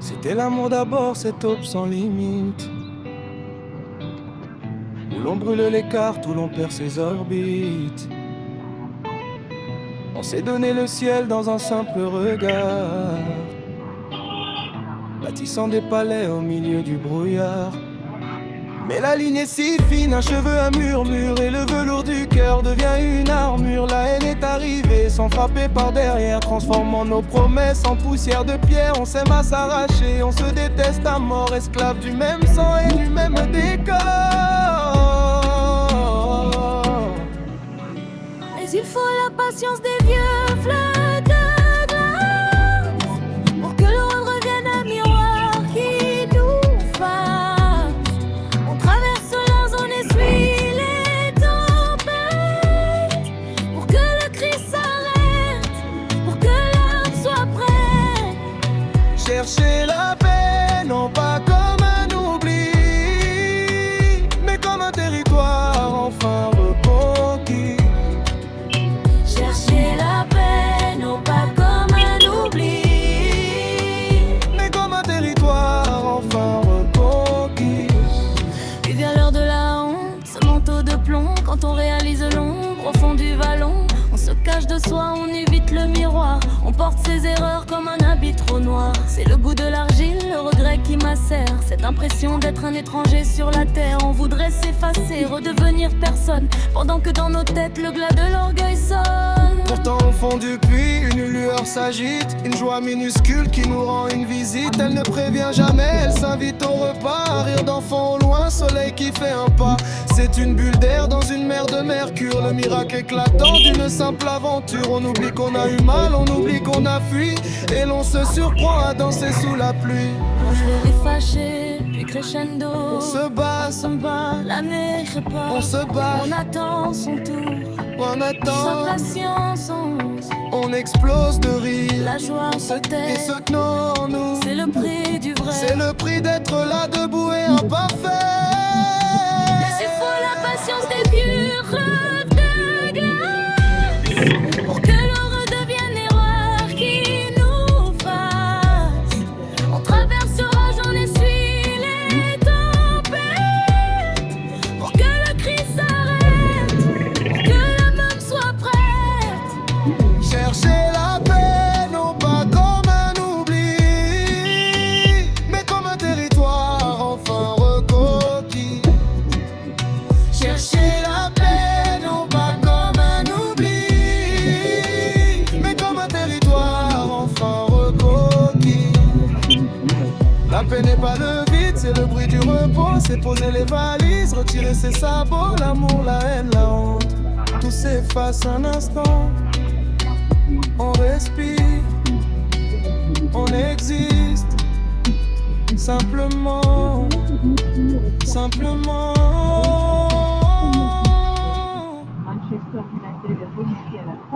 C'était l'amour d'abord, cette aube sans limite, où l'on brûle les cartes, où l'on perd ses orbites. On s'est donné le ciel dans un simple regard, bâtissant des palais au milieu du brouillard. Mais la ligne est si fine, un cheveu, un murmure, et le velours du cœur devient une armure. La haine est arrivée sans frapper par derrière, transformant nos promesses en poussière de pierre. On s'aime à s'arracher, on se déteste à mort, esclaves du même sang et du même décor. Mais il faut la patience des vieux fleurs de glace pour que le monde revienne un miroir qui nous fasse. On traverse la zone, essuie les tempêtes pour que le cri s'arrête, pour que l'âme soit prête. Chercher la paix, non pas comme un oubli, mais comme un territoire enfin reconquis. Chercher la paix, non pas comme un oubli, Mais comme un territoire enfin reconquis. puis vient l'heure de la honte, ce manteau de plomb. Quand on réalise l'ombre au fond du vallon, on se cache de soi, on évite le miroir. On porte ses erreurs comme un habit trop noir. C'est le goût de l'argile, le regret qui macère, cette impression d'être un étranger sur la terre. On voudrait s'effacer, redevenir personne, pendant que dans nos têtes le glas de l'orgueil sonne. Pourtant au fond du puits, une lueur s'agite, une joie minuscule qui nous rend une visite. Elle ne prévient jamais, elle s'invite au repas, un rire d'enfant au loin, soleil qui fait un pas. C'est une bulle d'air dans une mer de mercure, le miracle éclatant d'une simple aventure. On oublie qu'on a eu mal, on oublie qu'on a fui, et l'on se surprend à danser sous la pluie. Moi je vais fâché, puis crescendo. On se bat, On se bat, l'année répare. on se bat, On attend son tour, on sans attend, patience, on explose de rire. la joie se Et tait. ce que non, en nous, C'est le prix du vrai. c'est le prix d'être là debout et imparfait. Il faut la patience des vieux rêves de glace pour que l'on redevienne l'erreur qui nous fasse. On traversera, j'en essuie les tempêtes pour que le cri s'arrête, pour que l'âme même soit prête. Chercher la paix, non pas comme un oubli, mais comme un territoire enfin reconquis. Chercher la paix, non pas comme un oubli, mais comme un territoire enfin reconquis. La paix n'est pas le vide, c'est le bruit du repos, c'est poser les valises, retirer ses sabots, l'amour, la haine, la honte, tout s'efface un instant. On respire, on existe, simplement, simplement. Manchester United est qualifié à la